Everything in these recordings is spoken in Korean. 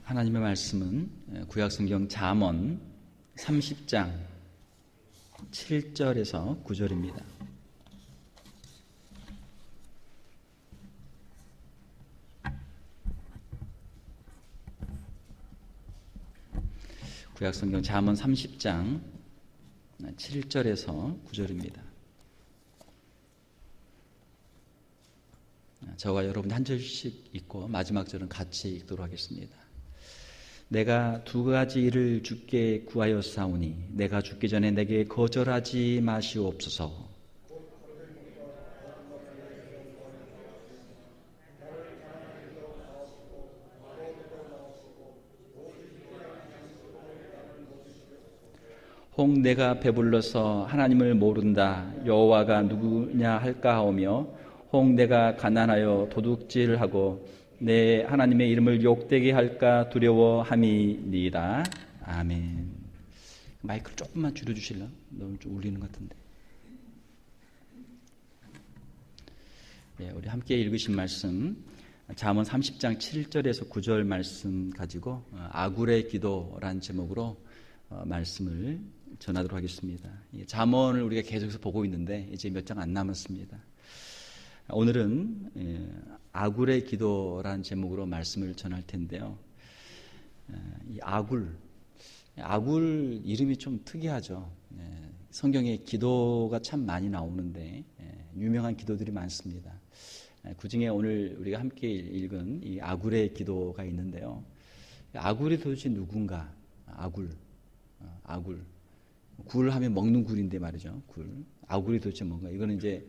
하나님의 말씀은 구약성경 잠언 30장 7절에서 9절입니다. 구약성경 잠언 30장 7절에서 9절입니다. 저와 여러분 한 절씩 읽고 마지막 절은 같이 읽도록 하겠습니다. 내가 두 가지 일을 주께 구하였사오니 내가 죽기 전에 내게 거절하지 마시옵소서. 혹 내가 배불러서 하나님을 모른다 여호와가 누구냐 할까 하오며 혹 내가 가난하여 도둑질하고 내 하나님의 이름을 욕되게 할까 두려워함이니이다. 아멘. 마이크를 조금만 줄여주실래요? 너무 좀 울리는 것 같은데. 네, 우리 함께 읽으신 말씀 잠언 30장 7절에서 9절 말씀 가지고 아굴의 기도라는 제목으로 말씀을 전하도록 하겠습니다. 잠언을 우리가 계속해서 보고 있는데 이제 몇 장 안 남았습니다. 오늘은 아굴의 기도라는 제목으로 말씀을 전할 텐데요. 이 아굴 이름이 좀 특이하죠. 성경에 기도가 참 많이 나오는데 유명한 기도들이 많습니다. 그중에 오늘 우리가 함께 읽은 이 아굴의 기도가 있는데요. 아굴이 도대체 누군가? 아굴. 굴 하면 먹는 굴인데 말이죠. 아굴이 도대체 뭔가? 이거는 이제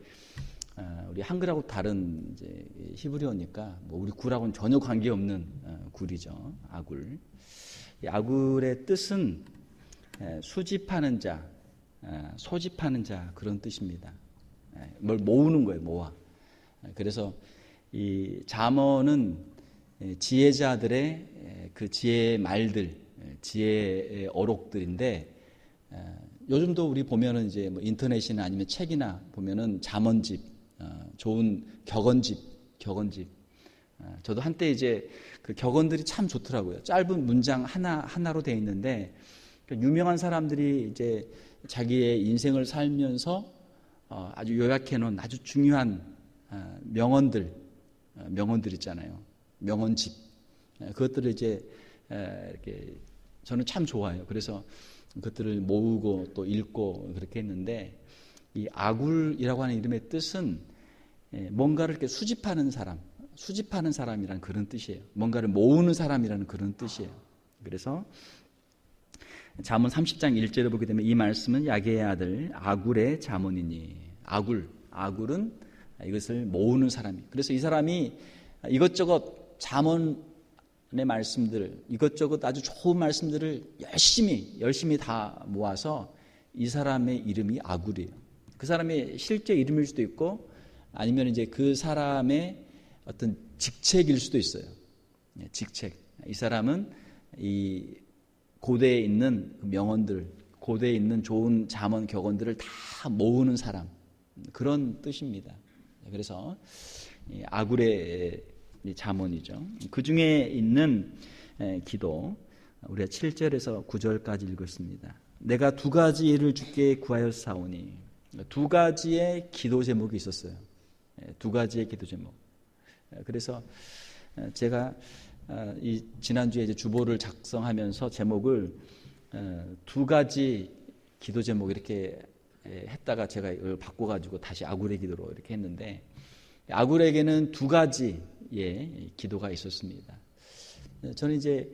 우리 한글하고 다른 이제 히브리어니까 뭐 우리 굴하고는 전혀 관계없는 굴이죠. 아굴. 이 아굴의 뜻은 수집하는 자, 소집하는 자 그런 뜻입니다. 뭘 모으는 거예요, 모아. 그래서 이 잠언은 지혜자들의 그 지혜의 말들, 지혜의 어록들인데 요즘도 우리 보면은 이제 뭐 인터넷이나 아니면 책이나 보면은 잠언집, 좋은 격언집. 저도 한때 이제 그 격언들이 참 좋더라고요. 짧은 문장 하나로 되어 있는데 유명한 사람들이 이제 자기의 인생을 살면서 아주 요약해 놓은 아주 중요한 명언들 있잖아요. 명언집. 그것들을 이제 이렇게 저는 참 좋아해요. 그래서 그것들을 모으고 또 읽고 그렇게 했는데 이 아굴이라고 하는 이름의 뜻은 뭔가를 이렇게 수집하는 사람이라는 그런 뜻이에요. 뭔가를 모으는 사람이라는 그런 뜻이에요. 그래서 잠언 30장 1절에 보게 되면 이 말씀은 야게의 아들 아굴의 잠언이니 아굴은 이것을 모으는 사람이. 그래서 이 사람이 이것저것 잠언의 말씀들, 이것저것 아주 좋은 말씀들을 열심히 다 모아서 이 사람의 이름이 아굴이에요. 그 사람의 실제 이름일 수도 있고 아니면 이제 그 사람의 어떤 직책일 수도 있어요. 직책. 이 사람은 이 고대에 있는 명언들, 고대에 있는 좋은 잠언 격언들을 다 모으는 사람. 그런 뜻입니다. 그래서 아굴의 잠언이죠. 그 중에 있는 기도 우리가 7절에서 9절까지 읽었습니다. 내가 두 가지 일을 주께 구하였사오니 두 가지의 기도 제목이 있었어요. 두 가지의 기도 제목. 그래서 제가 이 지난주에 이제 주보를 작성하면서 제목을 두 가지 기도 제목 이렇게 했다가 제가 이걸 바꿔가지고 다시 아굴의 기도로 이렇게 했는데 아굴에게는 두 가지의 기도가 있었습니다. 저는 이제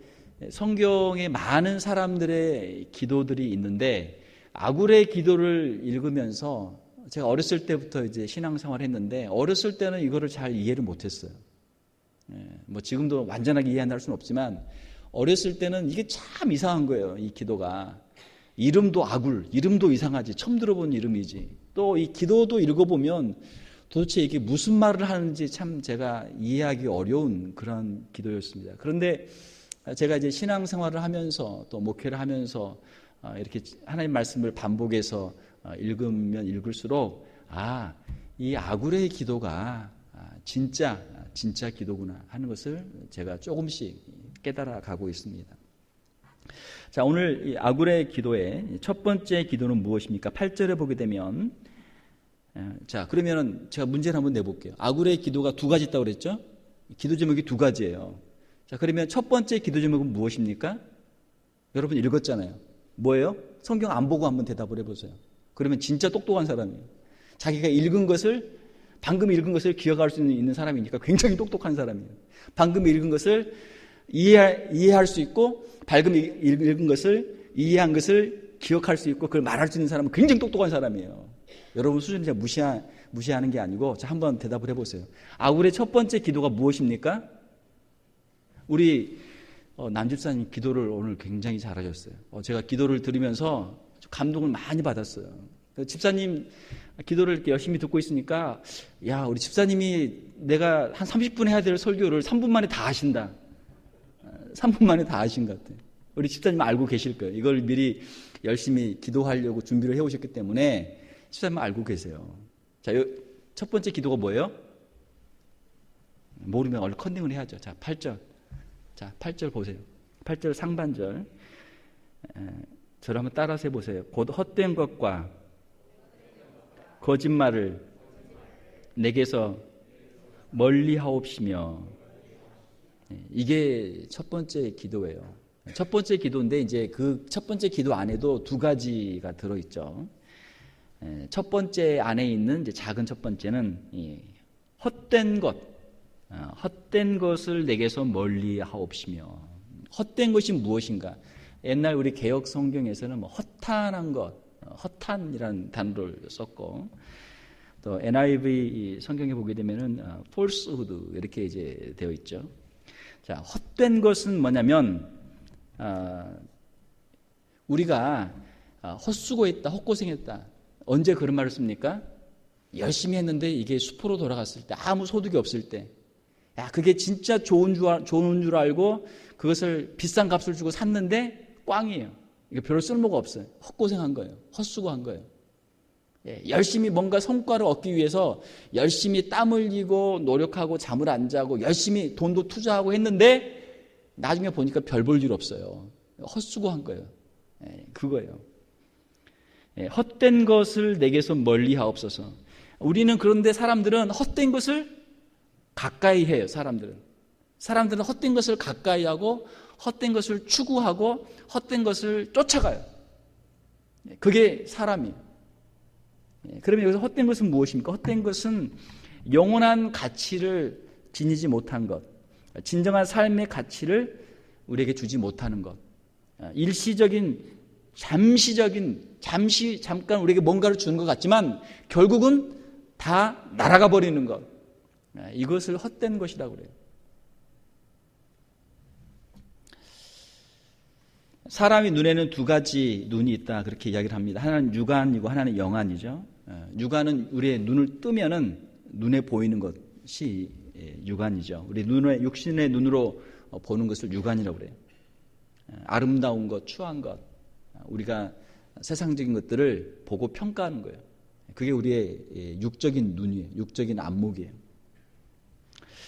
성경에 많은 사람들의 기도들이 있는데 아굴의 기도를 읽으면서 제가 어렸을 때부터 이제 신앙생활을 했는데 어렸을 때는 이거를 잘 이해를 못했어요. 뭐 지금도 완전하게 이해한다 할 수는 없지만 어렸을 때는 이게 참 이상한 거예요. 이 기도가 이름도 아굴, 이름도 이상하지. 처음 들어본 이름이지. 또 이 기도도 읽어보면 도대체 이게 무슨 말을 하는지 참 제가 이해하기 어려운 그런 기도였습니다. 그런데 제가 이제 신앙생활을 하면서 또 목회를 하면서 이렇게 하나님 말씀을 반복해서 읽으면 읽을수록 이 아굴의 기도가 진짜 기도구나 하는 것을 제가 조금씩 깨달아 가고 있습니다. 자, 오늘 이 아굴의 기도의 첫 번째 기도는 무엇입니까? 8절에 보게 되면, 자, 그러면은 제가 문제를 한번 내볼게요. 아굴의 기도가 두 가지 있다고 그랬죠? 기도 제목이 두 가지예요. 자, 그러면 첫 번째 기도 제목은 무엇입니까? 여러분 읽었잖아요. 뭐예요? 성경 안 보고 한번 대답을 해보세요. 그러면 진짜 똑똑한 사람이에요. 자기가 읽은 것을, 방금 읽은 것을 기억할 수 있는 사람이니까 굉장히 똑똑한 사람이에요. 방금 읽은 것을 이해할 수 있고, 방금 읽은 것을, 이해한 것을 기억할 수 있고, 그걸 말할 수 있는 사람은 굉장히 똑똑한 사람이에요. 여러분 수준을 제가 무시하는 게 아니고, 자, 한번 대답을 해보세요. 아굴의 첫 번째 기도가 무엇입니까? 우리 남집사님 기도를 오늘 굉장히 잘하셨어요. 제가 기도를 들으면서 감동을 많이 받았어요. 집사님 기도를 이렇게 열심히 듣고 있으니까, 야, 우리 집사님이 내가 한 30분 해야 될 설교를 3분 만에 다 하신다. 3분 만에 다 하신 것 같아요. 우리 집사님 알고 계실 거예요. 이걸 미리 열심히 기도하려고 준비를 해오셨기 때문에 집사님 알고 계세요. 자, 첫 번째 기도가 뭐예요? 모르면 얼른 컨닝을 해야죠. 자, 8절. 자, 8절 보세요. 8절 상반절. 저를 한번 따라서 해보세요. 곧 헛된 것과 거짓말을 내게서 멀리 하옵시며. 이게 첫 번째 기도예요. 첫 번째 기도인데, 이제 그 첫 번째 기도 안에도 두 가지가 들어있죠. 첫 번째 안에 있는 이제 작은 첫 번째는 헛된 것, 헛된 것을 내게서 멀리 하옵시며. 헛된 것이 무엇인가? 옛날 우리 개역 성경에서는 뭐 허탄한 것, 허탄이라는 단어를 썼고, 또 NIV 성경에 보게 되면은 falsehood 이렇게 이제 되어 있죠. 자, 헛된 것은 뭐냐면, 우리가 헛수고했다, 헛고생했다. 언제 그런 말을 씁니까? 열심히 했는데 이게 수포로 돌아갔을 때, 아무 소득이 없을 때, 야, 그게 진짜 좋은 줄 알고 그것을 비싼 값을 주고 샀는데 꽝이에요. 이게 별로 쓸모가 없어요. 헛고생한 거예요. 헛수고한 거예요. 열심히 뭔가 성과를 얻기 위해서 열심히 땀 흘리고 노력하고 잠을 안 자고 열심히 돈도 투자하고 했는데 나중에 보니까 별 볼 일 없어요. 헛수고한 거예요. 그거예요. 헛된 것을 내게서 멀리 하옵소서. 우리는 그런데 사람들은 헛된 것을 가까이 해요. 사람들은 헛된 것을 가까이 하고 헛된 것을 추구하고 헛된 것을 쫓아가요. 그게 사람이에요. 그러면 여기서 헛된 것은 무엇입니까? 헛된 것은 영원한 가치를 지니지 못한 것, 진정한 삶의 가치를 우리에게 주지 못하는 것, 일시적인, 잠깐 우리에게 뭔가를 주는 것 같지만 결국은 다 날아가 버리는 것, 이것을 헛된 것이라고 그래요. 사람의 눈에는 두 가지 눈이 있다, 그렇게 이야기를 합니다. 하나는 육안이고 하나는 영안이죠. 육안은 우리의 눈을 뜨면은 눈에 보이는 것이 육안이죠. 우리 눈에, 육신의 눈으로 보는 것을 육안이라고 그래요. 아름다운 것, 추한 것, 우리가 세상적인 것들을 보고 평가하는 거예요. 그게 우리의 육적인 눈이에요. 육적인 안목이에요.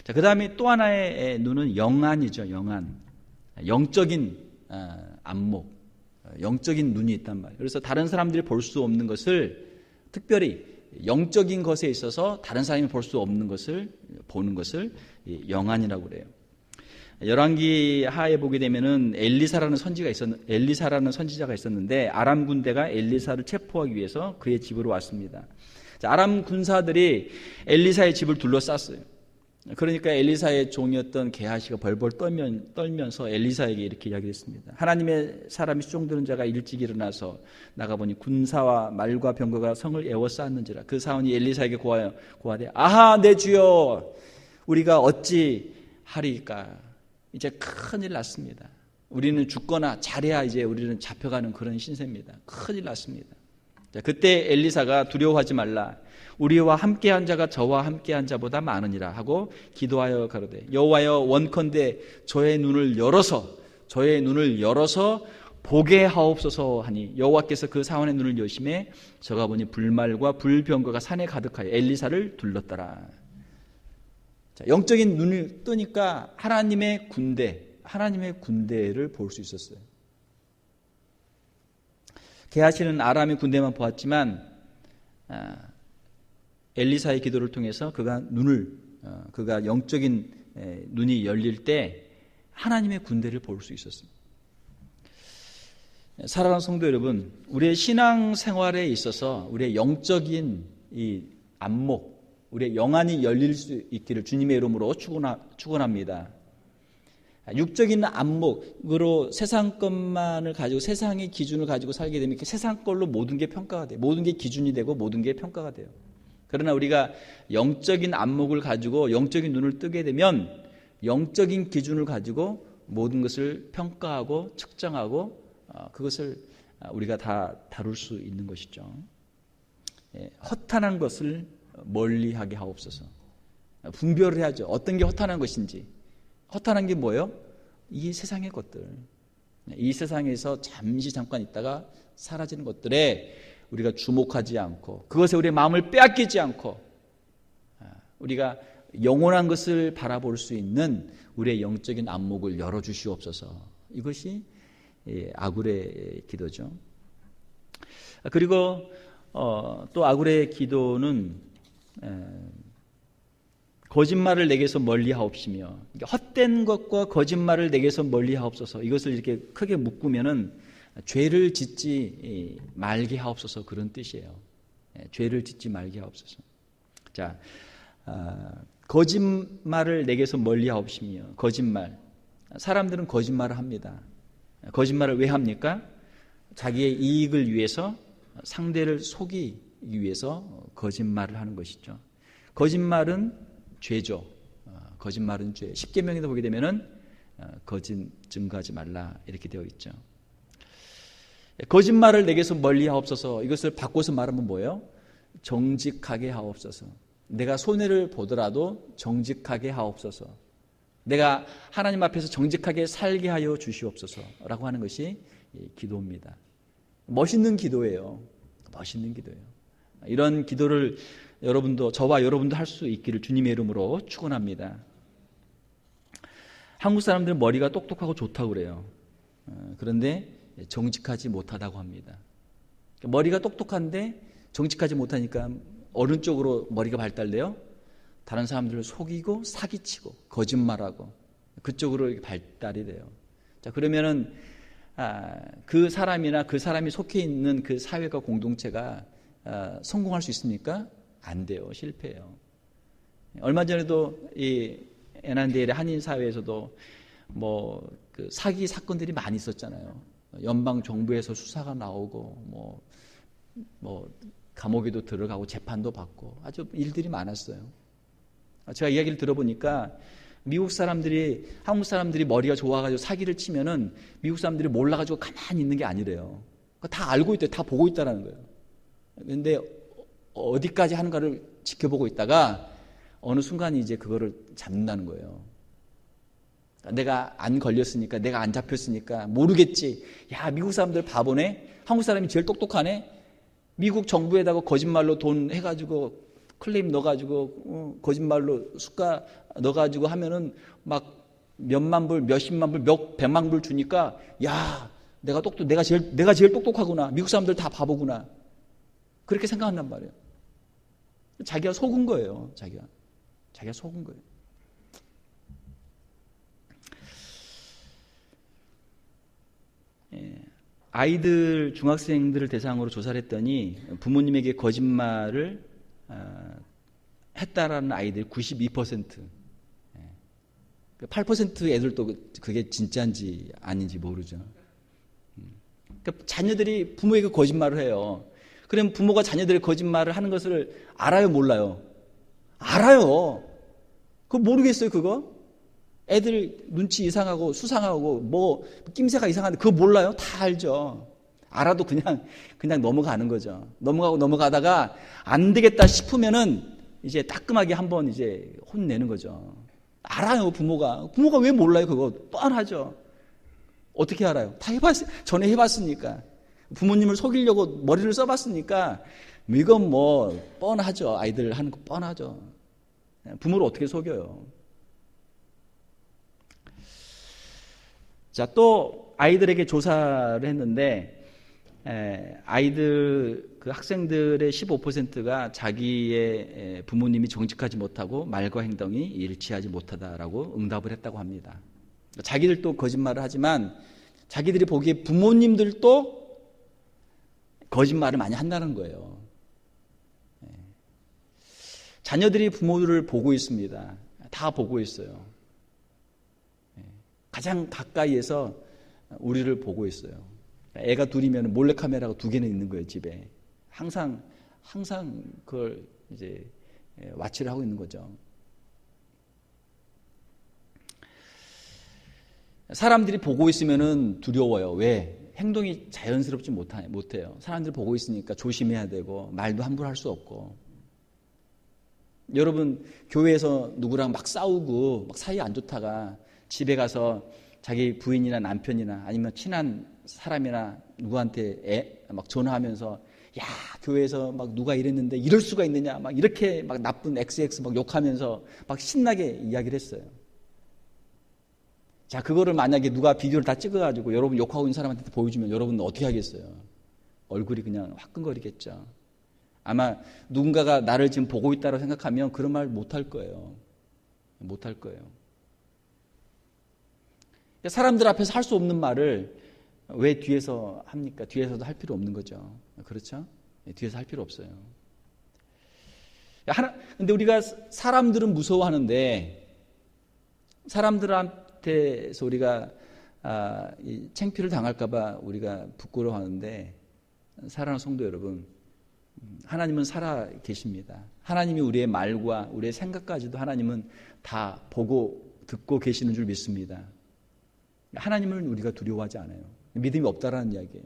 자, 그 다음에 또 하나의 눈은 영안이죠. 영안. 영적인 안목, 영적인 눈이 있단 말이에요. 그래서 다른 사람들이 볼 수 없는 것을, 특별히 영적인 것에 있어서 다른 사람이 볼 수 없는 것을 보는 것을 영안이라고 그래요. 열왕기 하에 보게 되면은 엘리사라는 선지자가 있었는데 아람 군대가 엘리사를 체포하기 위해서 그의 집으로 왔습니다. 자, 아람 군사들이 엘리사의 집을 둘러쌌어요. 그러니까 엘리사의 종이었던 게하시가 벌벌 떨면서 엘리사에게 이렇게 이야기했습니다. 하나님의 사람이 수종드는 자가 일찍 일어나서 나가보니 군사와 말과 병거가 성을 에워쌌는지라. 그 사원이 엘리사에게 고하되, 아하, 내 주여, 우리가 어찌 하리까. 이제 큰일 났습니다. 우리는 죽거나 잘해야 이제 우리는 잡혀가는 그런 신세입니다. 큰일 났습니다. 자, 그때 엘리사가 두려워하지 말라. 우리와 함께한 자가 저와 함께한 자보다 많으니라 하고 기도하여 가로되, 여호와여, 원컨대 저의 눈을 열어서 보게 하옵소서 하니 여호와께서 그 사원의 눈을 여심해 저가 보니 불말과 불병거가 산에 가득하여 엘리사를 둘렀더라. 자, 영적인 눈을 뜨니까 하나님의 군대, 하나님의 군대를 볼 수 있었어요. 게하시는 아람의 군대만 보았지만 엘리사의 기도를 통해서 그가 영적인 눈이 열릴 때 하나님의 군대를 볼 수 있었습니다. 사랑하는 성도 여러분, 우리의 신앙 생활에 있어서 우리의 영적인 이 안목, 우리의 영안이 열릴 수 있기를 주님의 이름으로 축원합니다. 육적인 안목으로 세상 것만을 가지고 세상의 기준을 가지고 살게 되면 세상 걸로 모든 게 평가가 돼요. 모든 게 기준이 되고 모든 게 평가가 돼요. 그러나 우리가 영적인 안목을 가지고 영적인 눈을 뜨게 되면 영적인 기준을 가지고 모든 것을 평가하고 측정하고 그것을 우리가 다 다룰 수 있는 것이죠. 허탄한 것을 멀리하게 하옵소서. 분별을 해야죠. 어떤 게 허탄한 것인지. 허탄한 게 뭐예요? 이 세상의 것들. 이 세상에서 잠깐 있다가 사라지는 것들에 우리가 주목하지 않고 그것에 우리의 마음을 빼앗기지 않고 우리가 영원한 것을 바라볼 수 있는 우리의 영적인 안목을 열어주시옵소서. 이것이 아굴의 기도죠. 그리고 또 아굴의 기도는 거짓말을 내게서 멀리하옵시며, 헛된 것과 거짓말을 내게서 멀리하옵소서. 이것을 이렇게 크게 묶으면은 죄를 짓지 말게 하옵소서, 그런 뜻이에요. 죄를 짓지 말게 하옵소서. 자, 거짓말을 내게서 멀리하옵시며. 거짓말. 사람들은 거짓말을 합니다. 거짓말을 왜 합니까? 자기의 이익을 위해서, 상대를 속이기 위해서 거짓말을 하는 것이죠. 거짓말은 죄죠. 거짓말은 죄. 십계명에도 보게 되면은 거짓 증거하지 말라 이렇게 되어 있죠. 거짓말을 내게서 멀리하옵소서. 이것을 바꿔서 말하면 뭐예요? 정직하게 하옵소서. 내가 손해를 보더라도 정직하게 하옵소서. 내가 하나님 앞에서 정직하게 살게 하여 주시옵소서라고 하는 것이 기도입니다. 멋있는 기도예요. 멋있는 기도예요. 이런 기도를 여러분도, 저와 여러분도 할 수 있기를 주님의 이름으로 축원합니다. 한국 사람들은 머리가 똑똑하고 좋다고 그래요. 그런데 정직하지 못하다고 합니다. 머리가 똑똑한데 정직하지 못하니까 어느 쪽으로 머리가 발달돼요? 다른 사람들을 속이고 사기치고 거짓말하고 그쪽으로 발달이 돼요. 자, 그러면은 그 사람이나 그 사람이 속해 있는 그 사회가 공동체가 성공할 수 있습니까? 안 돼요. 실패해요. 얼마 전에도 이 에난데일의 한인 사회에서도 그 사기 사건들이 많이 있었잖아요. 연방 정부에서 수사가 나오고 뭐 감옥에도 들어가고 재판도 받고 아주 일들이 많았어요. 제가 이야기를 들어보니까 미국 사람들이, 한국 사람들이 머리가 좋아가지고 사기를 치면은 미국 사람들이 몰라가지고 가만히 있는 게 아니래요. 다 알고 있대요. 다 보고 있다는 거예요. 근데 어디까지 하는가를 지켜보고 있다가 어느 순간 이제 그거를 잡는다는 거예요. 내가 안 걸렸으니까, 내가 안 잡혔으니까 모르겠지. 야, 미국 사람들 바보네. 한국 사람이 제일 똑똑하네. 미국 정부에다가 거짓말로 돈 해가지고 클레임 넣어가지고 거짓말로 수가 넣어가지고 하면은 막 몇만 불, 몇십만 불, 몇 백만 불 주니까 야, 내가 제일 똑똑하구나. 미국 사람들 다 바보구나. 그렇게 생각한단 말이에요. 자기가 속은 거예요. 자기가 속은 거예요. 아이들, 중학생들을 대상으로 조사를 했더니 부모님에게 거짓말을 했다라는 아이들이 92%. 8% 애들도 그게 진짜인지 아닌지 모르죠. 그러니까 자녀들이 부모에게 거짓말을 해요. 그럼 부모가 자녀들의 거짓말을 하는 것을 알아요, 몰라요? 알아요. 그거 모르겠어요, 그거? 애들 눈치 이상하고 수상하고 뭐 낌새가 이상한데 그거 몰라요? 다 알죠. 알아도 그냥 넘어가는 거죠. 넘어가다가 안 되겠다 싶으면은 이제 따끔하게 한번 이제 혼내는 거죠. 알아요, 부모가 왜 몰라요? 그거 뻔하죠. 어떻게 알아요? 다 전에 해봤으니까. 부모님을 속이려고 머리를 써봤으니까 이건 뭐 뻔하죠. 아이들 하는 거 뻔하죠. 부모를 어떻게 속여요? 자, 또 아이들에게 조사를 했는데 아이들 그 학생들의 15%가 자기의 부모님이 정직하지 못하고 말과 행동이 일치하지 못하다라고 응답을 했다고 합니다. 자기들도 거짓말을 하지만 자기들이 보기에 부모님들도 거짓말을 많이 한다는 거예요. 자녀들이 부모를 보고 있습니다. 다 보고 있어요. 가장 가까이에서 우리를 보고 있어요. 애가 둘이면 몰래카메라가 2개는 있는 거예요, 집에. 항상 그걸 이제 와치를 하고 있는 거죠. 사람들이 보고 있으면은 두려워요. 왜? 행동이 자연스럽지 못해요. 사람들이 보고 있으니까 조심해야 되고, 말도 함부로 할 수 없고. 여러분, 교회에서 누구랑 막 싸우고, 막 사이 안 좋다가 집에 가서 자기 부인이나 남편이나 아니면 친한 사람이나 누구한테 막 전화하면서 야, 교회에서 막 누가 이랬는데 이럴 수가 있느냐, 막 이렇게 막 나쁜 XX 막 욕하면서 막 신나게 이야기를 했어요. 자, 그거를 만약에 누가 비디오를 다 찍어가지고 여러분 욕하고 있는 사람한테 보여주면 여러분은 어떻게 하겠어요? 얼굴이 그냥 화끈거리겠죠. 아마 누군가가 나를 지금 보고 있다고 생각하면 그런 말 못할 거예요. 못할 거예요. 사람들 앞에서 할 수 없는 말을 왜 뒤에서 합니까? 뒤에서도 할 필요 없는 거죠. 그렇죠? 뒤에서 할 필요 없어요. 근데 우리가 사람들은 무서워하는데 사람들한테서 우리가 창피를 당할까봐 우리가 부끄러워하는데 사랑하는 성도 여러분, 하나님은 살아 계십니다. 하나님이 우리의 말과 우리의 생각까지도 하나님은 다 보고 듣고 계시는 줄 믿습니다. 하나님을 우리가 두려워하지 않아요. 믿음이 없다라는 이야기예요.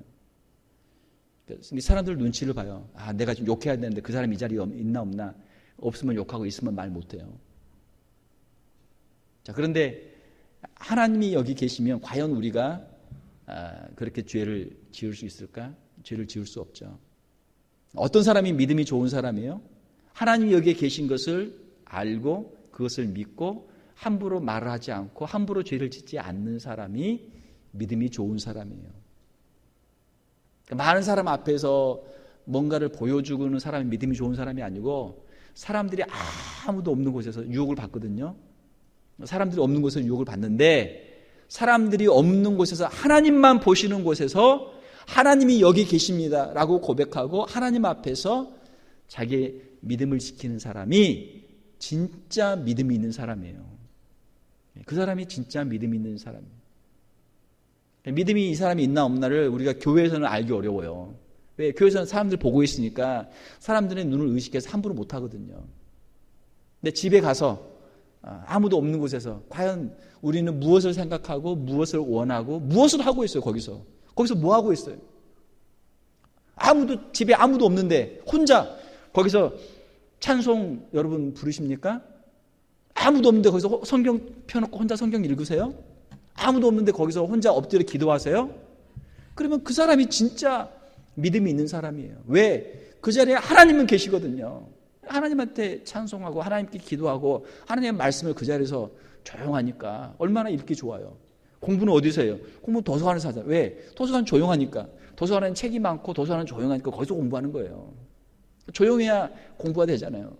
사람들 눈치를 봐요. 아, 내가 좀 욕해야 되는데 그 사람이 이 자리에 있나 없나? 없으면 욕하고 있으면 말 못해요. 자, 그런데 하나님이 여기 계시면 과연 우리가 그렇게 죄를 지을 수 있을까? 죄를 지을 수 없죠. 어떤 사람이 믿음이 좋은 사람이에요? 하나님이 여기에 계신 것을 알고 그것을 믿고 함부로 말을 하지 않고 함부로 죄를 짓지 않는 사람이 믿음이 좋은 사람이에요. 많은 사람 앞에서 뭔가를 보여주고는 사람이 믿음이 좋은 사람이 아니고 사람들이 아무도 없는 곳에서 유혹을 받거든요. 사람들이 없는 곳에서 유혹을 받는데 사람들이 없는 곳에서 하나님만 보시는 곳에서 하나님이 여기 계십니다 라고 고백하고 하나님 앞에서 자기의 믿음을 지키는 사람이 진짜 믿음이 있는 사람이에요. 그 사람이 진짜 믿음이 있는 사람이에요. 믿음이 이 사람이 있나 없나를 우리가 교회에서는 알기 어려워요. 왜? 교회에서는 사람들 보고 있으니까 사람들의 눈을 의식해서 함부로 못 하거든요. 근데 집에 가서 아무도 없는 곳에서 과연 우리는 무엇을 생각하고 무엇을 원하고 무엇을 하고 있어요. 거기서 뭐 하고 있어요? 집에 아무도 없는데 혼자 거기서 찬송 여러분 부르십니까? 아무도 없는데 거기서 성경 펴놓고 혼자 성경 읽으세요? 아무도 없는데 거기서 혼자 엎드려 기도하세요? 그러면 그 사람이 진짜 믿음이 있는 사람이에요. 왜? 그 자리에 하나님은 계시거든요. 하나님한테 찬송하고 하나님께 기도하고 하나님의 말씀을 그 자리에서 조용하니까 얼마나 읽기 좋아요. 공부는 어디서 해요? 공부는 도서관에서 하잖아요. 왜? 도서관 조용하니까. 도서관에는 책이 많고 도서관은 조용하니까 거기서 공부하는 거예요. 조용해야 공부가 되잖아요.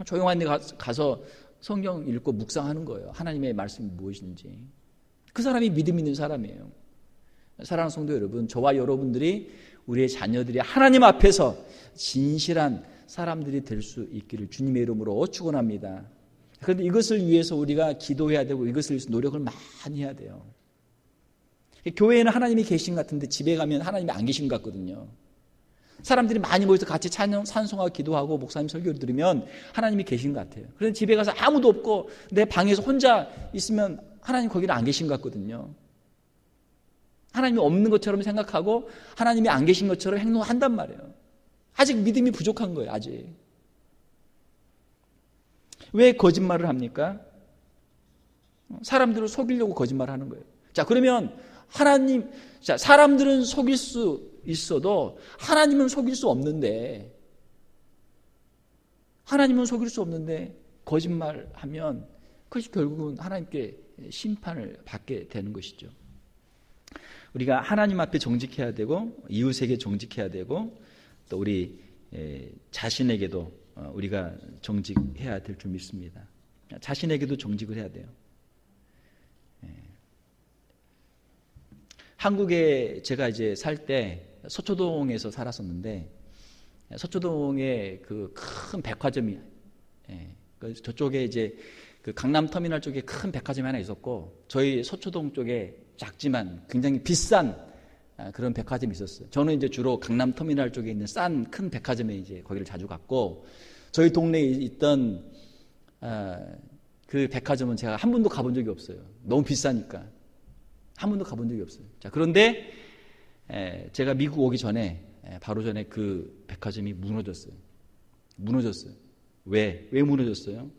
조용한 데 가서 성경 읽고 묵상하는 거예요. 하나님의 말씀이 무엇인지. 그 사람이 믿음 있는 사람이에요. 사랑하는 성도 여러분, 저와 여러분들이 우리의 자녀들이 하나님 앞에서 진실한 사람들이 될 수 있기를 주님의 이름으로 축원합니다. 그런데 이것을 위해서 우리가 기도해야 되고 이것을 위해서 노력을 많이 해야 돼요. 교회에는 하나님이 계신 것 같은데 집에 가면 하나님이 안 계신 것 같거든요. 사람들이 많이 모여서 같이 찬송하고 기도하고 목사님 설교를 들으면 하나님이 계신 것 같아요. 그런데 집에 가서 아무도 없고 내 방에서 혼자 있으면 하나님 거기는 안 계신 것 같거든요. 하나님이 없는 것처럼 생각하고 하나님이 안 계신 것처럼 행동한단 말이에요. 아직 믿음이 부족한 거예요. 아직. 왜 거짓말을 합니까? 사람들을 속이려고 거짓말을 하는 거예요. 자, 그러면 사람들은 속일 수 있어도 하나님은 속일 수 없는데 거짓말하면 그것이 결국은 하나님께 심판을 받게 되는 것이죠. 우리가 하나님 앞에 정직해야 되고 이웃에게 정직해야 되고 또 우리 자신에게도 우리가 정직해야 될 줄 믿습니다. 자신에게도 정직을 해야 돼요. 한국에 제가 이제 살 때 서초동에서 살았었는데 서초동에 그 큰 백화점이 저쪽에 이제 그 강남터미널 쪽에 큰 백화점이 하나 있었고 저희 서초동 쪽에 작지만 굉장히 비싼 그런 백화점이 있었어요. 저는 이제 주로 강남터미널 쪽에 있는 싼 큰 백화점에 이제 거기를 자주 갔고 저희 동네에 있던 그 백화점은 제가 한 번도 가본 적이 없어요. 너무 비싸니까 한 번도 가본 적이 없어요. 자, 그런데 제가 미국 오기 전에 바로 전에 그 백화점이 무너졌어요. 왜 무너졌어요?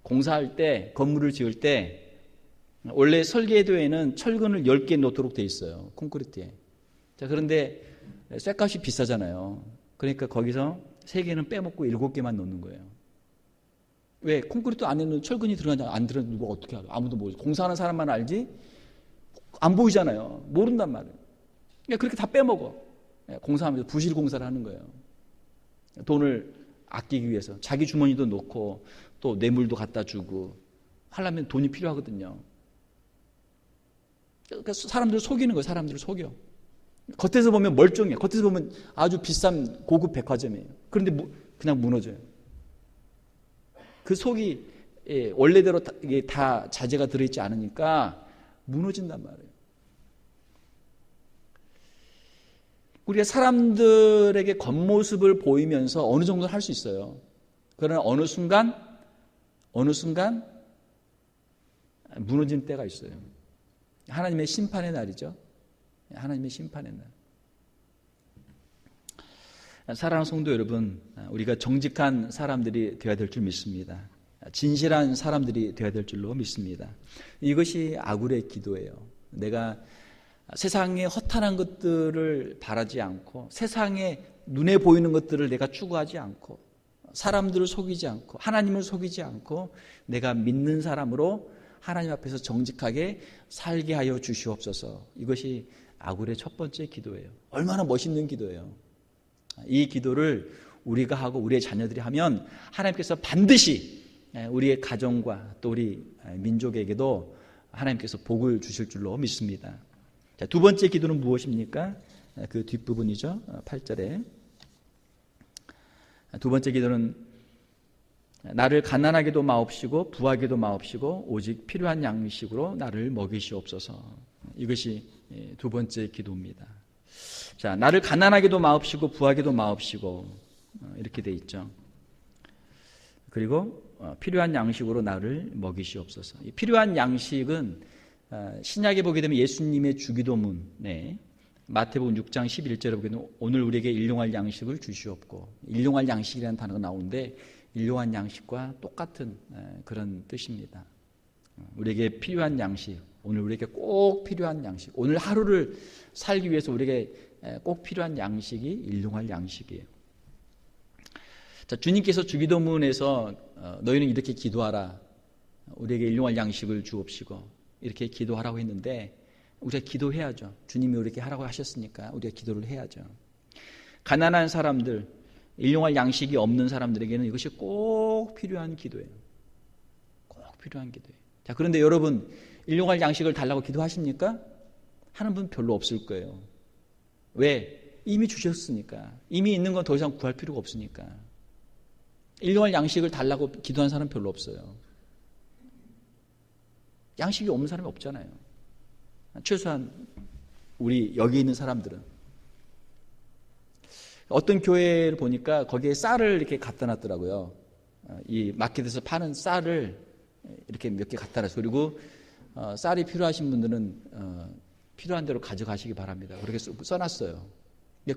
공사할 때 건물을 지을 때 원래 설계도에는 철근을 10개 놓도록 돼 있어요. 콘크리트에. 자, 그런데 쇠값이 비싸잖아요. 그러니까 거기서 3개는 빼먹고 7개만 넣는 거예요. 왜? 콘크리트 안에는 철근이 들어가냐 안 들어가냐 누가 어떻게 알아? 아무도 모르죠. 공사하는 사람만 알지 안 보이잖아요. 모른단 말이에요. 그러니까 그렇게 다 빼먹어. 공사하면서 부실 공사를 하는 거예요. 돈을 아끼기 위해서 자기 주머니도 놓고 또 뇌물도 갖다 주고 하려면 돈이 필요하거든요. 그러니까 사람들을 속이는 거예요. 사람들을 속여. 겉에서 보면 멀쩡해. 겉에서 보면 아주 비싼 고급 백화점이에요. 그런데 그냥 무너져요. 그 속이 원래대로 다 자재가 들어있지 않으니까 무너진단 말이에요. 우리가 사람들에게 겉모습을 보이면서 어느 정도 할 수 있어요. 그러나 어느 순간 무너지는 때가 있어요. 하나님의 심판의 날이죠. 하나님의 심판의 날. 사랑하는 성도 여러분, 우리가 정직한 사람들이 되어야 될 줄 믿습니다. 진실한 사람들이 되어야 될 줄로 믿습니다. 이것이 아굴의 기도예요. 내가 세상의 허탄한 것들을 바라지 않고 세상에 눈에 보이는 것들을 내가 추구하지 않고 사람들을 속이지 않고 하나님을 속이지 않고 내가 믿는 사람으로 하나님 앞에서 정직하게 살게 하여 주시옵소서. 이것이 아굴의 첫 번째 기도예요. 얼마나 멋있는 기도예요. 이 기도를 우리가 하고 우리의 자녀들이 하면 하나님께서 반드시 우리의 가정과 또 우리 민족에게도 하나님께서 복을 주실 줄로 믿습니다. 자, 두 번째 기도는 무엇입니까? 그 뒷부분이죠. 8절에. 두 번째 기도는 나를 가난하게도 마옵시고 부하게도 마옵시고 오직 필요한 양식으로 나를 먹이시옵소서. 이것이 두 번째 기도입니다. 자, 나를 가난하게도 마옵시고 부하게도 마옵시고 이렇게 돼 있죠. 그리고 필요한 양식으로 나를 먹이시옵소서. 이 필요한 양식은 신약에 보게 되면 예수님의 주기도문에 마태복음 6장 11절에 보게 되면 오늘 우리에게 일용할 양식을 주시옵고 일용할 양식이라는 단어가 나오는데 일용할 양식과 똑같은 그런 뜻입니다. 우리에게 필요한 양식, 오늘 우리에게 꼭 필요한 양식, 오늘 하루를 살기 위해서 우리에게 꼭 필요한 양식이 일용할 양식이에요. 자, 주님께서 주기도문에서 너희는 이렇게 기도하라. 우리에게 일용할 양식을 주옵시고 이렇게 기도하라고 했는데 우리가 기도해야죠. 주님이 이렇게 하라고 하셨으니까 우리가 기도를 해야죠. 가난한 사람들, 일용할 양식이 없는 사람들에게는 이것이 꼭 필요한 기도예요. 꼭 필요한 기도예요. 자, 그런데 여러분 일용할 양식을 달라고 기도하십니까? 하는 분 별로 없을 거예요. 왜? 이미 주셨으니까. 이미 있는 건 더 이상 구할 필요가 없으니까. 일용할 양식을 달라고 기도한 사람 별로 없어요. 양식이 없는 사람이 없잖아요. 최소한 우리 여기 있는 사람들은. 어떤 교회를 보니까 거기에 쌀을 이렇게 갖다 놨더라고요. 이 마켓에서 파는 쌀을 이렇게 몇 개 갖다 놨어요. 그리고 쌀이 필요하신 분들은 필요한 대로 가져가시기 바랍니다. 그렇게 써놨어요.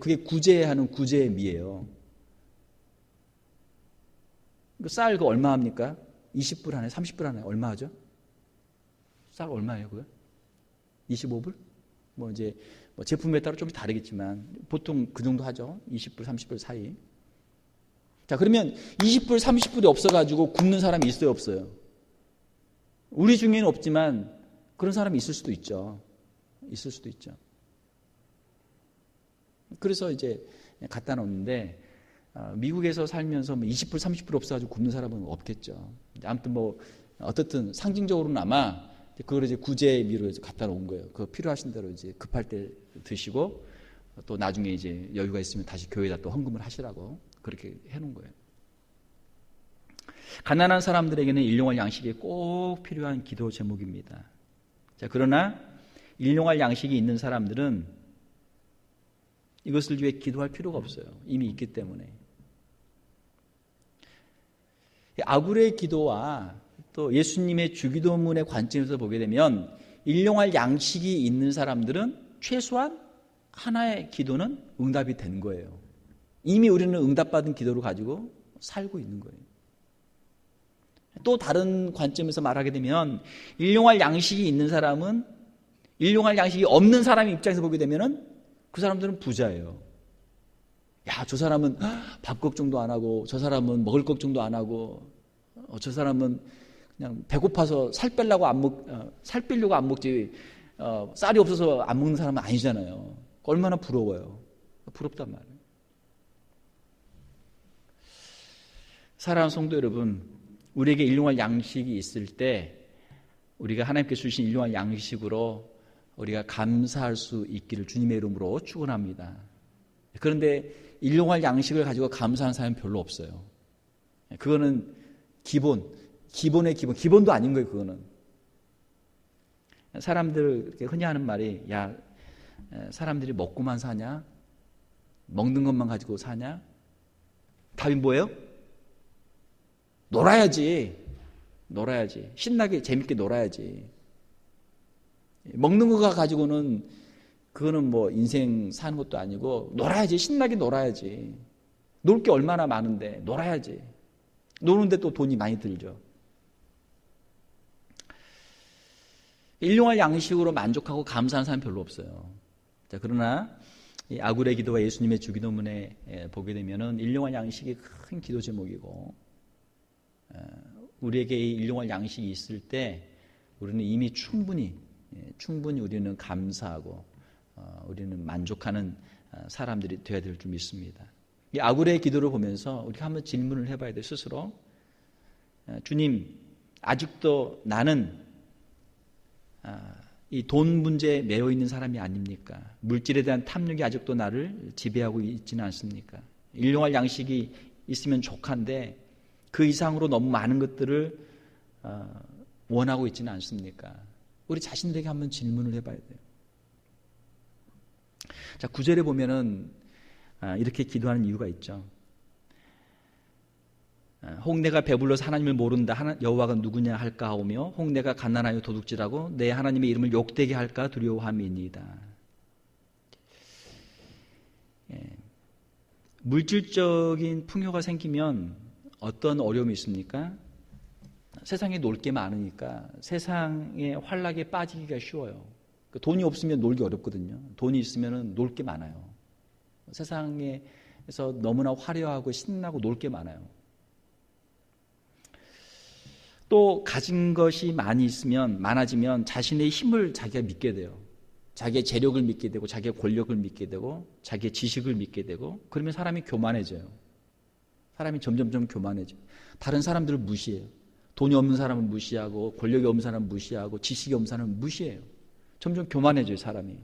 그게 구제하는 구제의 미예요. 쌀 그거 얼마 합니까? 20불 하나요? 30불 하나요? 얼마 하죠? 쌀 얼마예요, 그거? 25불? 뭐 이제 제품에 따라 좀 다르겠지만 보통 그 정도 하죠. 20불, 30불 사이. 자, 그러면 20불, 30불이 없어가지고 굶는 사람이 있어요, 없어요? 우리 중에는 없지만 그런 사람이 있을 수도 있죠. 있을 수도 있죠. 그래서 이제 갖다 놓는데 미국에서 살면서 뭐 20불 30불 없어가지고 굶는 사람은 없겠죠. 아무튼 뭐 어떻든 상징적으로나마 그걸 이제 구제미로 갖다 놓은 거예요. 그거 필요하신 대로 이제 급할 때 드시고 또 나중에 이제 여유가 있으면 다시 교회에다 또 헌금을 하시라고 그렇게 해놓은 거예요. 가난한 사람들에게는 일용할 양식이 꼭 필요한 기도 제목입니다. 자, 그러나 일용할 양식이 있는 사람들은 이것을 위해 기도할 필요가 없어요. 이미 있기 때문에. 아굴의 기도와 또 예수님의 주기도문의 관점에서 보게 되면 일용할 양식이 있는 사람들은 최소한 하나의 기도는 응답이 된 거예요. 이미 우리는 응답받은 기도를 가지고 살고 있는 거예요. 또 다른 관점에서 말하게 되면 일용할 양식이 있는 사람은 일용할 양식이 없는 사람의 입장에서 보게 되면 그 사람들은 부자예요. 야, 저 사람은 밥 걱정도 안 하고 저 사람은 먹을 걱정도 안 하고 저 사람은 그냥 배고파서 살 빼려고 안 먹지 쌀이 없어서 안 먹는 사람은 아니잖아요. 얼마나 부러워요. 부럽단 말이에요. 사랑하는 성도 여러분, 우리에게 일용할 양식이 있을 때 우리가 하나님께서 주신 일용할 양식으로 우리가 감사할 수 있기를 주님의 이름으로 축원합니다. 그런데 일용할 양식을 가지고 감사하는 사람은 별로 없어요. 그거는 기본의 기본도 아닌 거예요. 그거는 사람들 흔히 하는 말이 야, 사람들이 먹고만 사냐? 먹는 것만 가지고 사냐? 답이 뭐예요? 놀아야지. 신나게 재밌게 놀아야지. 먹는 거 가지고는 그거는 뭐 인생 사는 것도 아니고 놀아야지. 신나게 놀아야지. 놀 게 얼마나 많은데 놀아야지. 노는데 또 돈이 많이 들죠. 일용할 양식으로 만족하고 감사하는 사람이 별로 없어요. 자, 그러나 이 아굴의 기도와 예수님의 주기도문에 보게 되면은 일용할 양식이 큰 기도 제목이고 우리에게 이 일용할 양식이 있을 때 우리는 이미 충분히 우리는 감사하고 우리는 만족하는 사람들이 되어야 될 줄 믿습니다. 이 아굴의 기도를 보면서 우리가 한번 질문을 해봐야 돼. 스스로 주님, 아직도 나는 이 돈 문제에 매여 있는 사람이 아닙니까? 물질에 대한 탐욕이 아직도 나를 지배하고 있지는 않습니까? 일용할 양식이 있으면 족한데 그 이상으로 너무 많은 것들을 원하고 있지는 않습니까? 우리 자신들에게 한번 질문을 해봐야 돼요. 자, 9절에 보면은 이렇게 기도하는 이유가 있죠. 홍내가 배불러서 하나님을 모른다. 여호와가 누구냐 할까 하오며 홍내가 가난하여 도둑질하고 내 하나님의 이름을 욕되게 할까 두려워함이니이다. 물질적인 풍요가 생기면 어떤 어려움이 있습니까? 세상에 놀 게 많으니까 세상의 활락에 빠지기가 쉬워요. 돈이 없으면 놀기 어렵거든요. 돈이 있으면 놀 게 많아요. 세상에서 너무나 화려하고 신나고 놀 게 많아요. 또 가진 것이 많아지면 자신의 힘을 자기가 믿게 돼요. 자기의 재력을 믿게 되고 자기의 권력을 믿게 되고 자기의 지식을 믿게 되고 그러면 사람이 교만해져요. 사람이 점점점 교만해져요. 다른 사람들을 무시해요. 돈이 없는 사람은 무시하고 권력이 없는 사람은 무시하고 지식이 없는 사람은 무시해요. 점점 교만해져요, 사람이.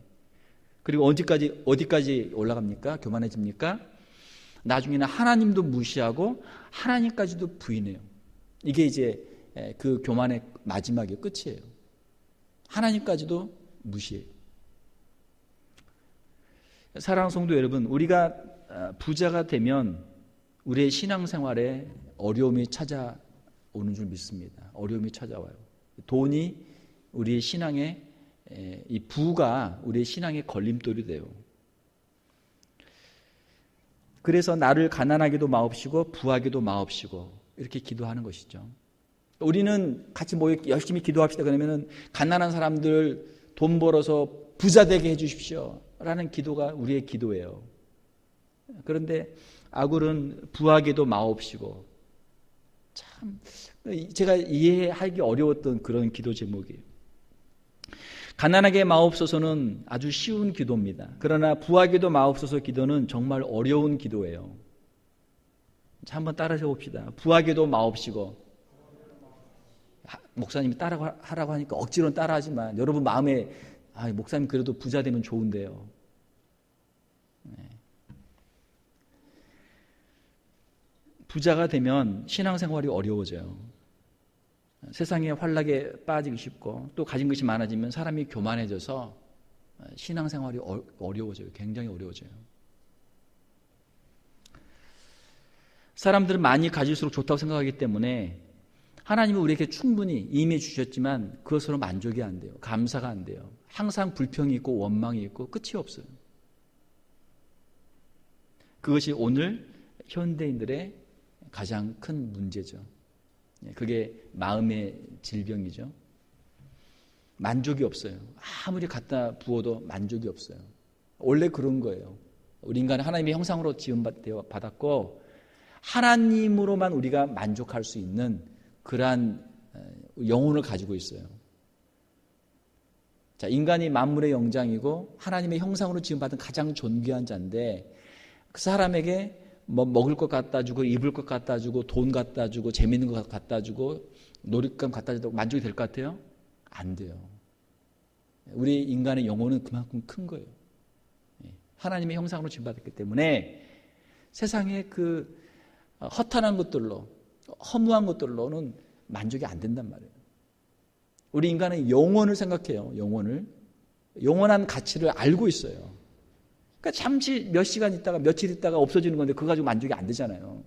그리고 어디까지 올라갑니까? 교만해집니까? 나중에는 하나님도 무시하고 하나님까지도 부인해요. 이게 이제 그 교만의 마지막이에요. 끝이에요. 하나님까지도 무시해요. 사랑하는 성도 여러분, 우리가 부자가 되면 우리의 신앙생활에 어려움이 찾아오는 줄 믿습니다. 어려움이 찾아와요. 돈이 우리의 신앙에 이 부가 우리의 신앙의 걸림돌이 돼요. 그래서 나를 가난하게도 마옵시고 부하게도 마옵시고 이렇게 기도하는 것이죠. 우리는 같이 모여 열심히 기도합시다. 그러면은 가난한 사람들 돈 벌어서 부자 되게 해주십시오 라는 기도가 우리의 기도예요. 그런데 아굴은 부하게도 마옵시고, 참 제가 이해하기 어려웠던 그런 기도 제목이에요. 가난하게 마옵소서는 아주 쉬운 기도입니다. 그러나 부하게도 마옵소서 기도는 정말 어려운 기도예요. 자, 한번 따라해 봅시다. 부하게도 마옵시고. 목사님이 따라하라고 하니까 억지로는 따라하지만 여러분 마음에 목사님 그래도 부자 되면 좋은데요. 네. 부자가 되면 신앙생활이 어려워져요. 세상에 환락에 빠지기 쉽고 또 가진 것이 많아지면 사람이 교만해져서 신앙생활이 어려워져요. 굉장히 어려워져요. 사람들은 많이 가질수록 좋다고 생각하기 때문에 하나님은 우리에게 충분히 이미 주셨지만 그것으로 만족이 안 돼요. 감사가 안 돼요. 항상 불평이 있고 원망이 있고 끝이 없어요. 그것이 오늘 현대인들의 가장 큰 문제죠. 그게 마음의 질병이죠. 만족이 없어요. 아무리 갖다 부어도 만족이 없어요. 원래 그런 거예요. 우리 인간은 하나님의 형상으로 지음받았고 하나님으로만 우리가 만족할 수 있는 그러한 영혼을 가지고 있어요. 자, 인간이 만물의 영장이고 하나님의 형상으로 지음받은 가장 존귀한 자인데 그 사람에게 뭐 먹을 것 갖다 주고 입을 것 갖다 주고 돈 갖다 주고 재밌는 것 갖다 주고 놀잇감 갖다 주고 만족이 될 것 같아요? 안 돼요. 우리 인간의 영혼은 그만큼 큰 거예요. 하나님의 형상으로 지음받았기 때문에 세상의 그 허탄한 것들로 허무한 것들로는 만족이 안 된단 말이에요. 우리 인간은 영혼을 생각해요. 영원한 가치를 알고 있어요. 그러니까 잠시 몇 시간 있다가 며칠 있다가 없어지는 건데 그거 가지고 만족이 안 되잖아요.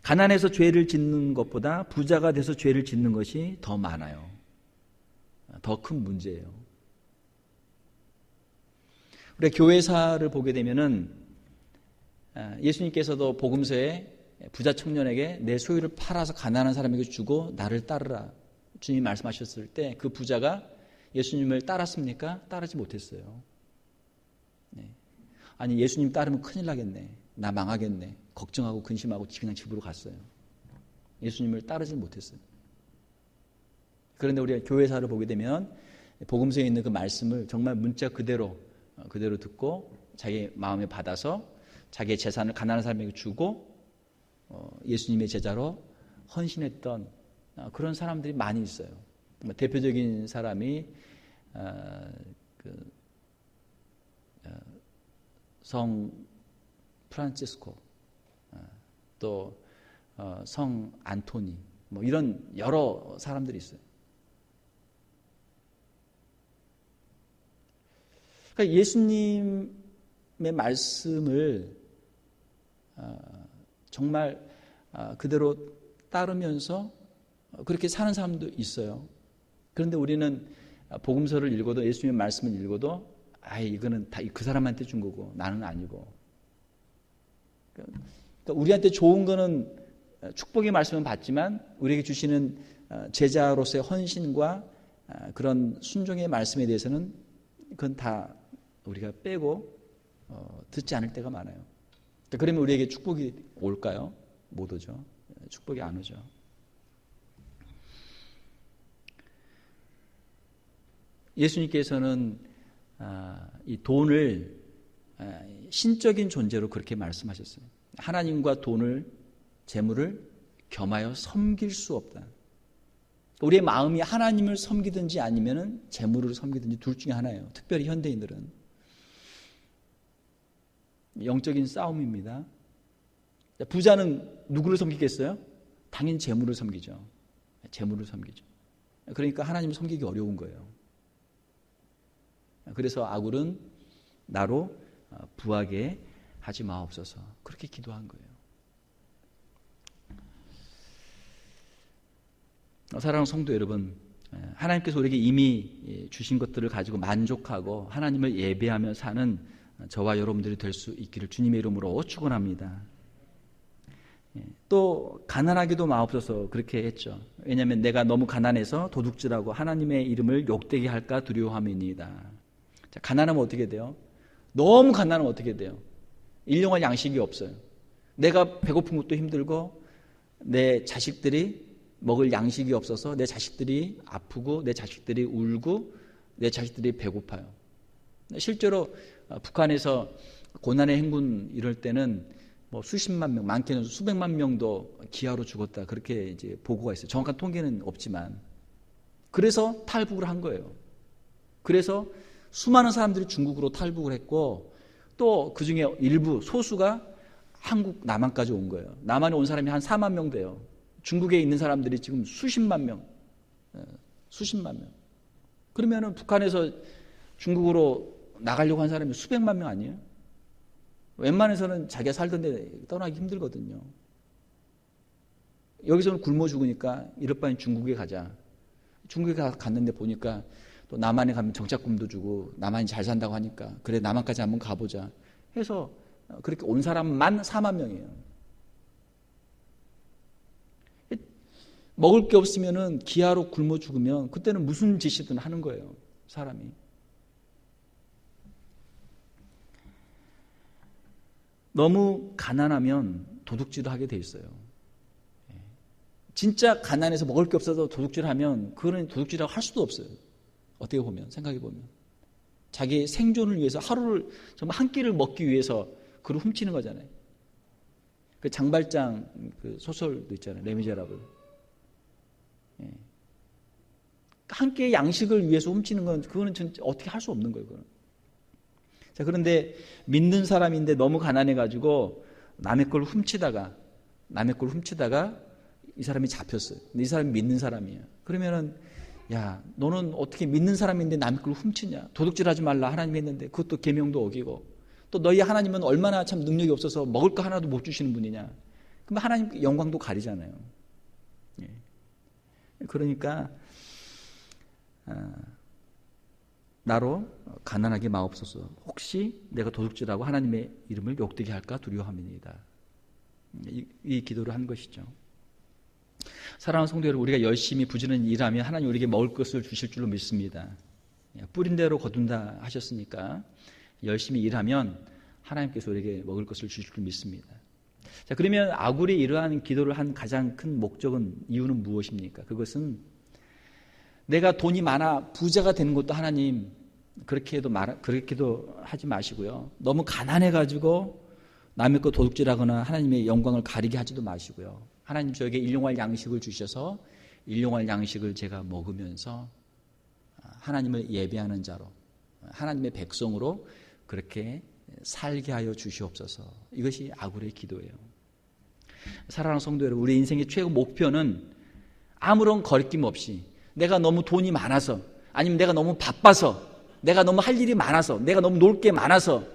가난해서 죄를 짓는 것보다 부자가 돼서 죄를 짓는 것이 더 많아요. 더 큰 문제예요. 우리가 교회사를 보게 되면은 예수님께서도 복음서에 부자 청년에게 내 소유를 팔아서 가난한 사람에게 주고 나를 따르라 주님이 말씀하셨을 때 그 부자가 예수님을 따랐습니까? 따르지 못했어요. 네. 아니 예수님 따르면 큰일 나겠네. 나 망하겠네. 걱정하고 근심하고 그냥 집으로 갔어요. 예수님을 따르지 못했어요. 그런데 우리가 교회사를 보게 되면 복음서에 있는 그 말씀을 정말 문자 그대로 듣고 자기 마음에 받아서 자기의 재산을 가난한 사람에게 주고 예수님의 제자로 헌신했던 그런 사람들이 많이 있어요. 대표적인 사람이 성 프란치스코 또 성 안토니 뭐 이런 여러 사람들이 있어요. 그러니까 예수님의 말씀을 정말 그대로 따르면서 그렇게 사는 사람도 있어요. 그런데 우리는 복음서를 읽어도 예수님의 말씀을 읽어도 이거는 다 그 사람한테 준 거고 나는 아니고. 그러니까 우리한테 좋은 거는 축복의 말씀은 받지만 우리에게 주시는 제자로서의 헌신과 그런 순종의 말씀에 대해서는 그건 다 우리가 빼고 듣지 않을 때가 많아요. 그러면 우리에게 축복이 올까요? 못 오죠. 축복이 안 오죠. 예수님께서는 이 돈을 신적인 존재로 그렇게 말씀하셨어요. 하나님과 돈을, 재물을 겸하여 섬길 수 없다. 우리의 마음이 하나님을 섬기든지 아니면 재물을 섬기든지 둘 중에 하나예요. 특별히 현대인들은. 영적인 싸움입니다. 부자는 누구를 섬기겠어요? 당연히 재물을 섬기죠. 재물을 섬기죠. 그러니까 하나님을 섬기기 어려운 거예요. 그래서 아굴은 나로 부하게 하지 마옵소서 그렇게 기도한 거예요. 사랑하는 성도 여러분, 하나님께서 우리에게 이미 주신 것들을 가지고 만족하고 하나님을 예배하며 사는 저와 여러분들이 될 수 있기를 주님의 이름으로 축원합니다. 또 가난하기도 마옵소서 그렇게 했죠. 왜냐하면 내가 너무 가난해서 도둑질하고 하나님의 이름을 욕되게 할까 두려워함이니이다. 자, 가난하면 어떻게 돼요? 너무 가난하면 어떻게 돼요? 일용할 양식이 없어요. 내가 배고픈 것도 힘들고 내 자식들이 먹을 양식이 없어서 내 자식들이 아프고 내 자식들이 울고 내 자식들이 배고파요. 실제로 북한에서 고난의 행군 이럴 때는 뭐 수십만 명, 많게는 수백만 명도 기아로 죽었다, 그렇게 이제 보고가 있어요. 정확한 통계는 없지만. 그래서 탈북을 한 거예요. 그래서 수많은 사람들이 중국으로 탈북을 했고, 또 그중에 일부 소수가 한국 남한까지 온 거예요. 남한에 온 사람이 한 4만 명 돼요. 중국에 있는 사람들이 지금 수십만 명. 그러면은 북한에서 중국으로 나가려고 한 사람이 수백만 명 아니에요? 웬만해서는 자기가 살던 데 떠나기 힘들거든요. 여기서는 굶어 죽으니까 이럴 바엔 중국에 가자. 중국에 갔는데 보니까 또 남한에 가면 정착금도 주고 남한이 잘 산다고 하니까 그래 남한까지 한번 가보자 해서 그렇게 온 사람만 4만 명이에요. 먹을 게 없으면은 기아로 굶어 죽으면 그때는 무슨 짓이든 하는 거예요, 사람이. 너무 가난하면 도둑질을 하게 돼 있어요. 진짜 가난해서 먹을 게 없어서 도둑질을 하면 그거는 도둑질이라고 할 수도 없어요. 어떻게 보면, 생각해 보면. 자기 생존을 위해서 하루를 정말 한 끼를 먹기 위해서 그를 훔치는 거잖아요. 그 장발장 그 소설도 있잖아요. 레미제라블. 한 끼의 양식을 위해서 훔치는 건 그거는 진짜 어떻게 할 수 없는 거예요. 그건. 자, 그런데 믿는 사람인데 너무 가난해가지고 남의 걸 훔치다가 이 사람이 잡혔어요. 근데 이 사람이 믿는 사람이에요. 그러면은 야, 너는 어떻게 믿는 사람인데 남의 걸 훔치냐? 도둑질하지 말라 하나님이 했는데 그것도 계명도 어기고, 또 너희 하나님은 얼마나 참 능력이 없어서 먹을 거 하나도 못 주시는 분이냐? 그럼 하나님 영광도 가리잖아요. 그러니까 나로 가난하게 마옵소서. 혹시 내가 도둑질하고 하나님의 이름을 욕되게 할까 두려워함이니이다. 이 기도를 한 것이죠. 사랑하는 성도 여러분, 우리가 열심히 부지런히 일하면 하나님 우리에게 먹을 것을 주실 줄로 믿습니다. 뿌린 대로 거둔다 하셨으니까 열심히 일하면 하나님께서 우리에게 먹을 것을 주실 줄 믿습니다. 자, 그러면 아굴이 이러한 기도를 한 가장 큰 목적은, 이유는 무엇입니까? 그것은 내가 돈이 많아 부자가 되는 것도 하나님 그렇게도 하지 마시고요. 너무 가난해가지고 남의 거 도둑질하거나 하나님의 영광을 가리게 하지도 마시고요. 하나님 저에게 일용할 양식을 주셔서 일용할 양식을 제가 먹으면서 하나님을 예배하는 자로, 하나님의 백성으로 그렇게 살게 하여 주시옵소서. 이것이 아굴의 기도예요. 사랑하는 성도 여러분, 우리 인생의 최고 목표는 아무런 거리낌 없이 내가 너무 돈이 많아서, 아니면 내가 너무 바빠서, 내가 너무 할 일이 많아서, 내가 너무 놀 게 많아서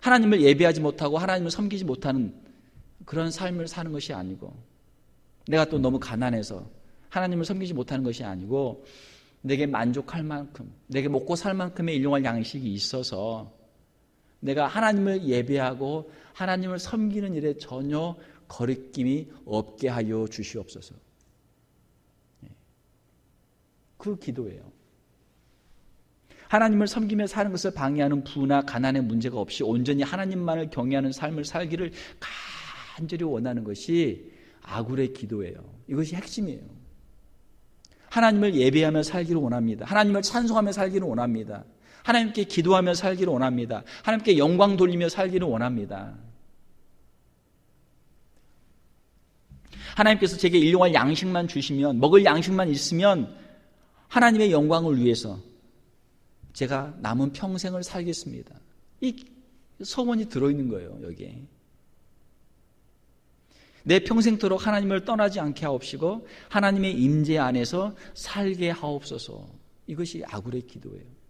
하나님을 예배하지 못하고 하나님을 섬기지 못하는 그런 삶을 사는 것이 아니고, 내가 또 너무 가난해서 하나님을 섬기지 못하는 것이 아니고, 내게 만족할 만큼, 내게 먹고 살 만큼의 일용할 양식이 있어서 내가 하나님을 예배하고 하나님을 섬기는 일에 전혀 거리낌이 없게 하여 주시옵소서. 그 기도예요. 하나님을 섬기며 사는 것을 방해하는 부나 가난의 문제가 없이 온전히 하나님만을 경외하는 삶을 살기를 간절히 원하는 것이 아굴의 기도예요. 이것이 핵심이에요. 하나님을 예배하며 살기를 원합니다. 하나님을 찬송하며 살기를 원합니다. 하나님께 기도하며 살기를 원합니다. 하나님께 영광 돌리며 살기를 원합니다. 하나님께서 제게 일용할 양식만 주시면, 먹을 양식만 있으면 하나님의 영광을 위해서 제가 남은 평생을 살겠습니다. 이 소원이 들어있는 거예요, 여기에. 내 평생토록 하나님을 떠나지 않게 하옵시고 하나님의 임재 안에서 살게 하옵소서. 이것이 아굴의 기도예요.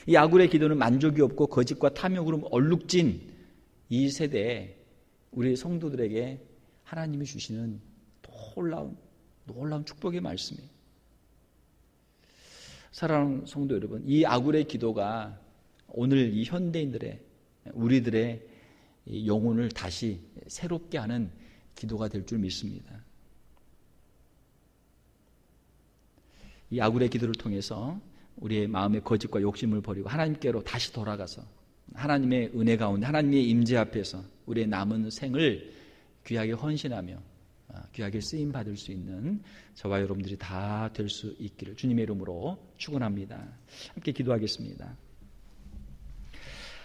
이 아굴의 기도는 만족이 없고 거짓과 탐욕으로 얼룩진 이 세대에 우리 성도들에게 하나님이 주시는 놀라운 축복의 말씀이에요. 사랑하는 성도 여러분, 이 아굴의 기도가 오늘 이 현대인들의, 우리들의 영혼을 다시 새롭게 하는 기도가 될 줄 믿습니다. 이 아굴의 기도를 통해서 우리의 마음의 거짓과 욕심을 버리고 하나님께로 다시 돌아가서 하나님의 은혜 가운데, 하나님의 임재 앞에서 우리의 남은 생을 귀하게 헌신하며 귀하게 쓰임 받을 수 있는 저와 여러분들이 다 될 수 있기를 주님의 이름으로 축원합니다. 함께 기도하겠습니다.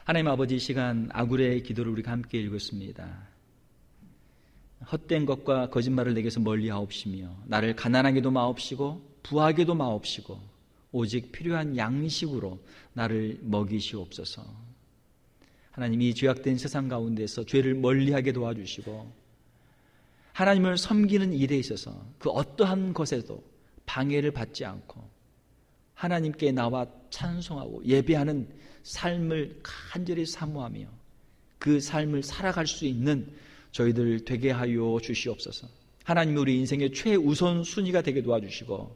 하나님 아버지, 이 시간 아굴의 기도를 우리가 함께 읽었습니다. 헛된 것과 거짓말을 내게서 멀리하옵시며 나를 가난하게도 마옵시고 부하게도 마옵시고 오직 필요한 양식으로 나를 먹이시옵소서. 하나님, 이 죄악된 세상 가운데서 죄를 멀리하게 도와주시고 하나님을 섬기는 일에 있어서 그 어떠한 것에도 방해를 받지 않고 하나님께 나와 찬송하고 예배하는 삶을 간절히 사모하며 그 삶을 살아갈 수 있는 저희들 되게 하여 주시옵소서. 하나님, 우리 인생의 최우선 순위가 되게 도와주시고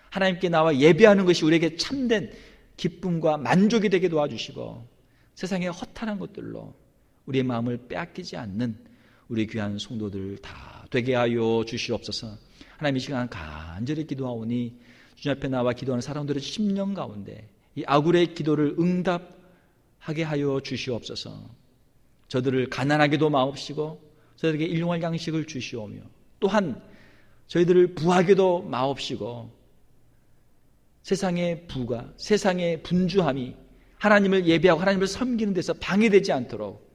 하나님께 나와 예배하는 것이 우리에게 참된 기쁨과 만족이 되게 도와주시고 세상의 허탄한 것들로 우리의 마음을 빼앗기지 않는 우리 귀한 성도들 다 되게 하여 주시옵소서. 하나님, 이 시간 간절히 기도하오니 주님 앞에 나와 기도하는 사람들의 심령 가운데 이 아굴의 기도를 응답하게 하여 주시옵소서. 저들을 가난하게도 마옵시고 저들에게 일용할 양식을 주시오며 또한 저희들을 부하게도 마옵시고 세상의 부가, 세상의 분주함이 하나님을 예배하고 하나님을 섬기는 데서 방해되지 않도록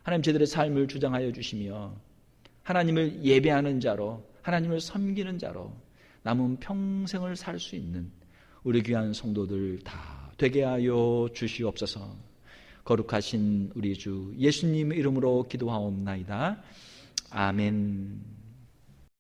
하나님 저희들의 삶을 주장하여 주시며 하나님을 예배하는 자로, 하나님을 섬기는 자로 남은 평생을 살 수 있는 우리 귀한 성도들 다 되게 하여 주시옵소서. 거룩하신 우리 주 예수님의 이름으로 기도하옵나이다. 아멘.